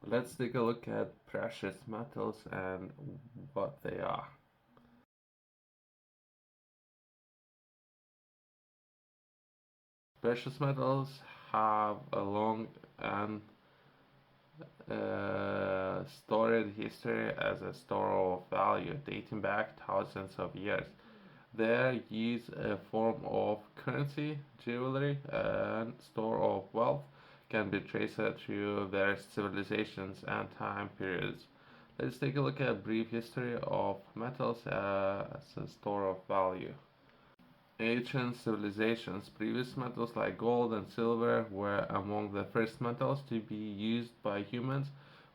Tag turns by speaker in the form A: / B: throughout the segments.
A: Let's take a look at precious metals and what they are. Precious metals have a long and storied history as a store of value dating back thousands of years. Their use a form of currency, jewelry, and store of wealth can be traced through various civilizations and time periods. Let's take a look at a brief history of metals as a store of value. Ancient civilizations, previous metals like gold and silver were among the first metals to be used by humans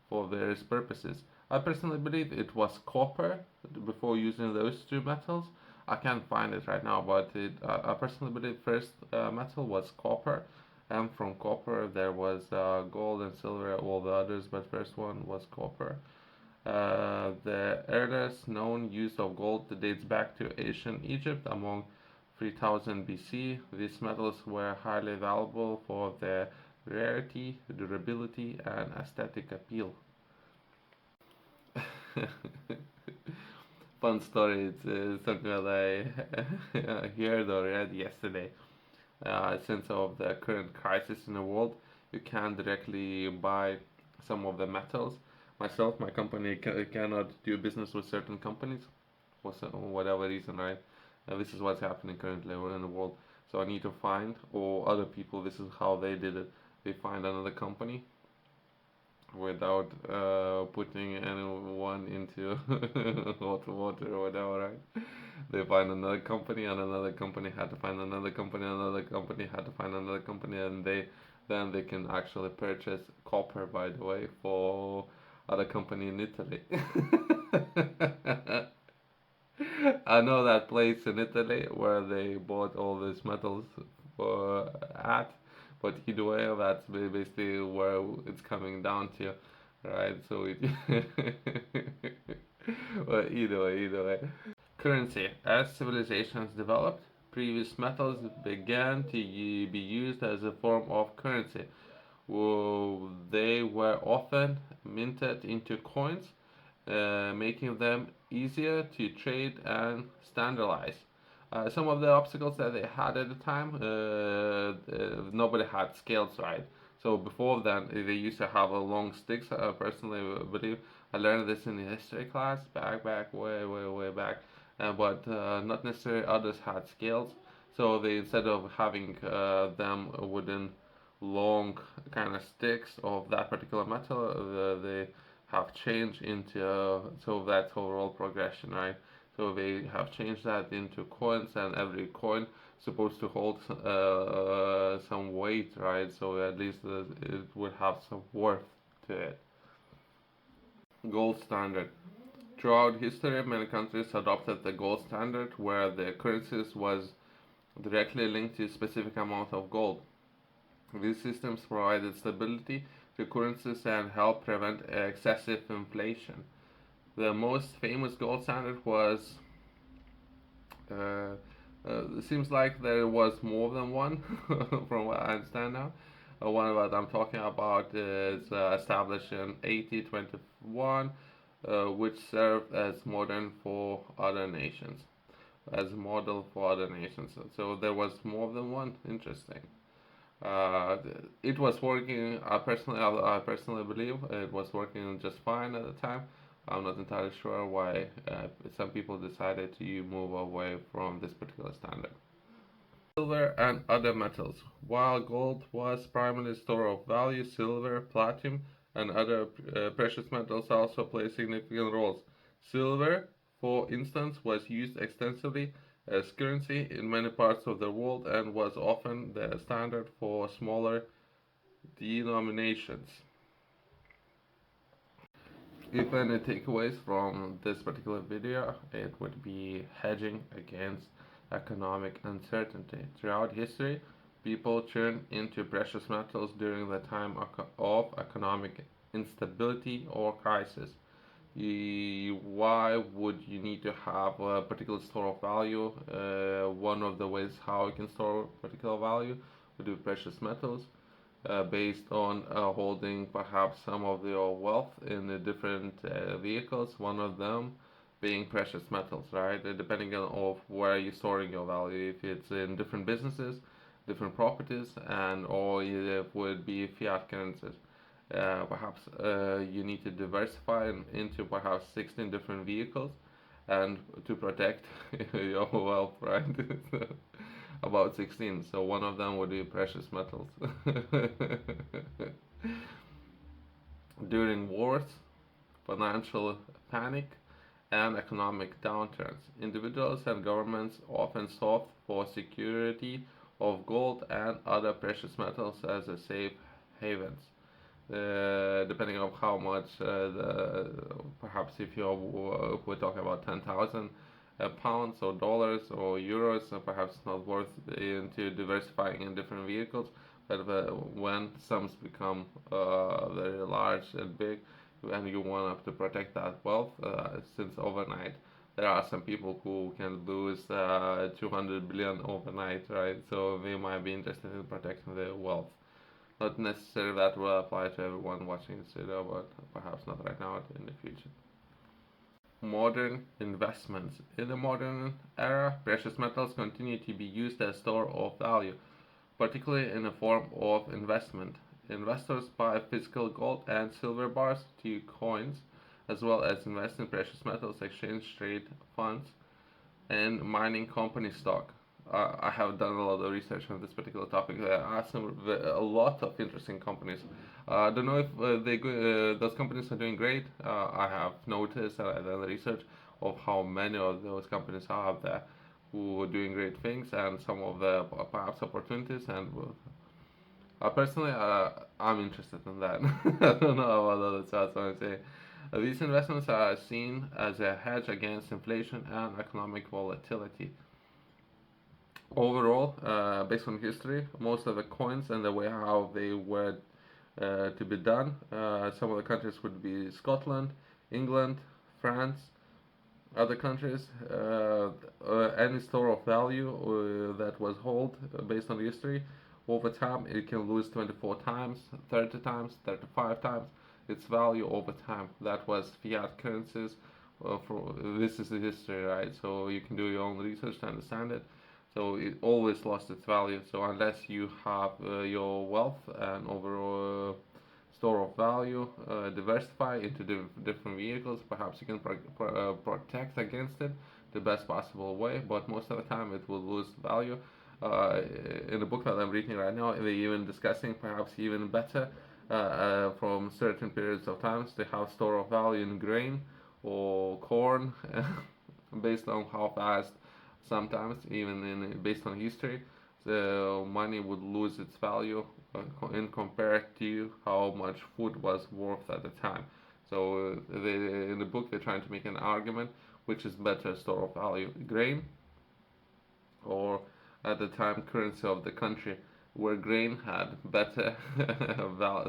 A: for various purposes. I personally believe it was copper before using those two metals. I can't find it right now, but I personally believe first metal was copper, and from copper there was gold and silver, all the others, but first one was copper. The earliest known use of gold dates back to ancient Egypt among 3000 BC. These metals were highly valuable for their rarity, durability, and aesthetic appeal. Fun story. It's something that I heard or read yesterday. Since of the current crisis in the world, you can't directly buy some of the metals. Myself, my company cannot do business with certain companies for whatever reason, right? This is what's happening currently in the world. So I need to find, or other people, this is how they did it. They find another company without putting anyone into hot water or whatever, right? They find another company, and another company had to find another company, another company had to find another company, and they can actually purchase copper, by the way, for other company in Italy. I know that place in Italy where they bought all these metals for at, but either way, that's basically where it's coming down to, right? So it, well, either way. Currency. As civilizations developed, previous metals began to be used as a form of currency. They were often minted into coins, making them easier to trade and standardize. Some of the obstacles that they had at the time, nobody had scales, right? So before then, they used to have a long sticks. I personally believe I learned this in the history class back, way back. But not necessarily others had scales. So they instead of having them wooden long kind of sticks of that particular metal, they have changed into so that's overall progression, right? So they have changed that into coins, and every coin supposed to hold some weight, right? So at least it would have some worth to it. Gold standard. Throughout history, many countries adopted the gold standard, where the currencies was directly linked to a specific amount of gold. These systems provided stability to currencies and helped prevent excessive inflation. The most famous gold standard was. Uh, it seems like there was more than one, from what I understand now. One that I'm talking about is established in 1821, which served as modern for other nations, as a model for other nations. So there was more than one. Interesting. Uh, it was working. I personally believe it was working just fine at the time. I'm not entirely sure why some people decided to move away from this particular standard. Silver and other metals. While gold was primarily a store of value, silver, platinum, and other precious metals also play significant roles. Silver, for instance, was used extensively as currency in many parts of the world and was often the standard for smaller denominations. If any takeaways from this particular video, it would be hedging against economic uncertainty. Throughout history, people turned into precious metals during the time of economic instability or crisis. Why would you need to have a particular store of value? One of the ways how you can store particular value would be precious metals. based on holding perhaps some of your wealth in different vehicles. One of them being precious metals, right? Depending on of where you're storing your value, if it's in different businesses, different properties, and or it would be fiat currencies. Perhaps you need to diversify into perhaps 16 different vehicles and to protect your wealth, right? About 16. So one of them would be precious metals. During wars, financial panic, and economic downturns, individuals and governments often sought for security of gold and other precious metals as a safe havens. Depending on how much perhaps if we're talking about 10,000 pounds or dollars or euros, perhaps not worth into diversifying in different vehicles. But when sums become very large and big, and you want to protect that wealth, since overnight there are some people who can lose 200 billion overnight, right? So they might be interested in protecting their wealth. Not necessarily that will apply to everyone watching this video, but perhaps not right now, in the future. Modern investments. In the modern era, precious metals continue to be used as store of value, particularly in the form of investment. Investors buy physical gold and silver bars to coins, as well as invest in precious metals, exchange trade funds, and mining company stock. I have done a lot of research on this particular topic. There are a lot of interesting companies. I don't know if those companies are doing great. I have noticed and I've done research of how many of those companies are out there who are doing great things, and some of the perhaps opportunities. And personally, I'm interested in that. I don't know about others, so that's what I'm saying. These investments are seen as a hedge against inflation and economic volatility. Overall, based on history, most of the coins and the way how they were to be done, some of the countries would be Scotland, England, France, other countries. Any store of value that was held based on history, over time it can lose 24 times, 30 times, 35 times its value over time. That was fiat currencies. This is the history, right? So you can do your own research to understand it. So it always lost its value. So unless you have your wealth and overall store of value diversify into different vehicles, perhaps you can protect against it the best possible way. But most of the time, it will lose value. In the book that I'm reading right now, they're even discussing perhaps even better from certain periods of times they have store of value in grain or corn, based on how fast sometimes even based on history the money would lose its value in compared to how much food was worth at the time. So in the book they're trying to make an argument which is better store of value, grain or at the time currency of the country, where grain had better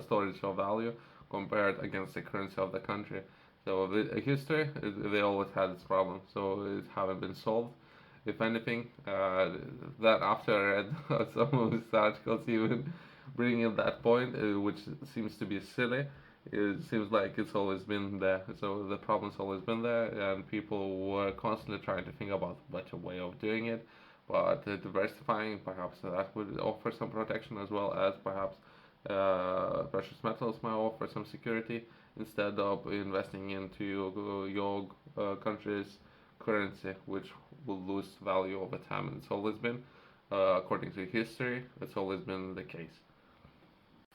A: storage of value compared against the currency of the country. So the history, they always had this problem, so it haven't been solved. If anything, that after I read some of these articles, even bringing up that point, which seems to be silly, it seems like it's always been there. So the problem's always been there, and people were constantly trying to think about a better way of doing it. But diversifying, perhaps that would offer some protection, as well as perhaps precious metals might offer some security instead of investing into your country's currency, which will lose value over time. And it's always been, according to history, it's always been the case.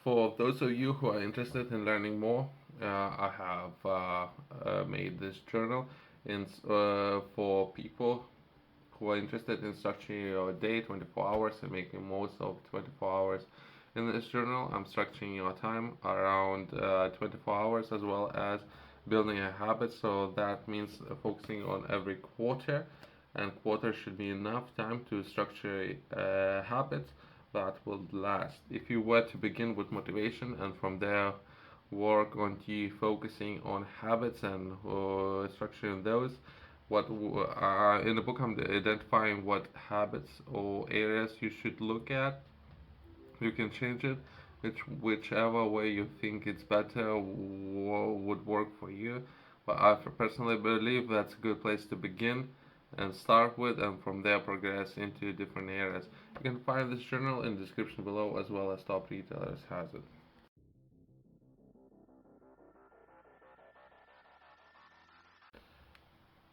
A: For those of you who are interested in learning more, I have made this journal for people who are interested in structuring your day 24 hours and making most of 24 hours. In this journal, I'm structuring your time around 24 hours, as well as building a habit. So that means focusing on every quarter, and quarter should be enough time to structure a habit that will last. If you were to begin with motivation and from there work on focusing on habits and structuring those, what in the book I'm identifying what habits or areas you should look at. You can change it whichever way you think it's better would work for you. But I personally believe that's a good place to begin and start with, and from there progress into different areas. You can find this journal in the description below, as well as top retailers has it.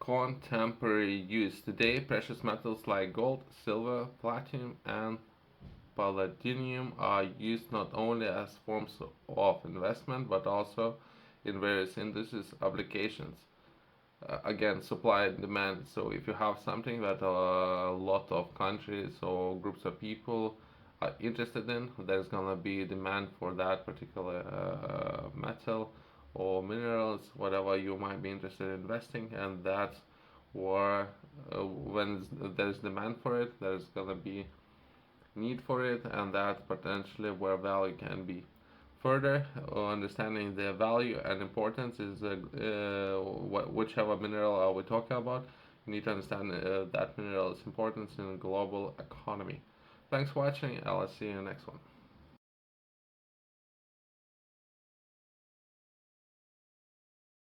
A: Contemporary use. Today, precious metals like gold, silver, platinum, and palladium are used not only as forms of investment but also in various industries applications. Again, supply and demand. So if you have something that a lot of countries or groups of people are interested in, there's gonna be demand for that particular metal or minerals, whatever you might be interested in investing, and that's where when there's demand for it, there's gonna be need for it, and that's potentially where value can be. Further, understanding the value and importance is whichever mineral are we talking about. You need to understand that mineral's importance in the global economy. Thanks for watching. I'll see you in the next one.